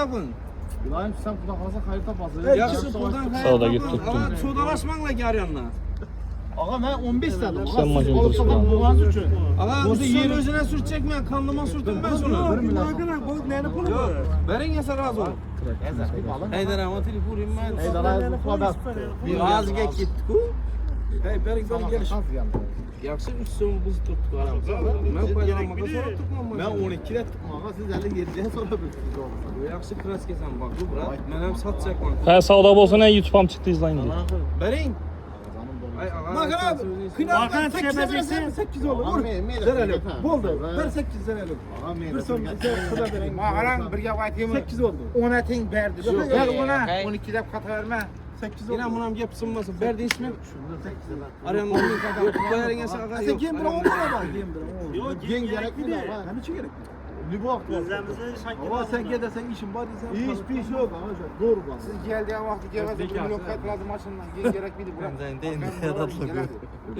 tapın. İlayim sen kuda kalsa hayır tapasın. Yaxşı puldan Sağda hayır git tapın. tuttum. Ama sodalaşmanla gel yanına. Ağa ben 15 istedim. Sen macun dursun. Boğaz üçün. Ağa üstün özüne sürtecek mi? Kanlıma sürtüm ben şunu. Bu neyini pulu Yok. Verin yasa razı olun. Haydar ama telefonu ben. Eydalar bu kadar. Ağzıga gittik o. Hey verin ben geliş. Şans geldi. Yaxşı üstün buz tuttuk aramızda. Ben paylanmaga sonra tutmam. Ben 12'de tuttum ağa siz 57'ye sonra bilirsiniz olmasa. Bu yaxşı kras kesən bak bu brat. Mən hem satacakman. Ha savda bolsa ne YouTube'am çıktı izleyin diye. Verin. Ay ağa. Bakın kınardan 8 verirsen 8 olur. Vur. Zerelim. Boldu. Ver 8 zerelim. Bir son kıda verin. Mağaran bir yap aytayım. 8 oldu. 10'a teng berdi. Ver ona. 12'de kata verme. 8 oldu. Yine bunam gep sınmasın. Berdi ismi. Arayanlar bir kadar. Koyarın yasa ağa. Sen kim buna 10 lira var. Gen gerekli de var. Hani için gerekli? Libok. Ama sen gidersen işin var desen. Hiç bir şey yok. Doğru bak. Siz geldiği vakti geveze 1 milyon kayıt lazım maçından. Gerek miydi bu? Ben de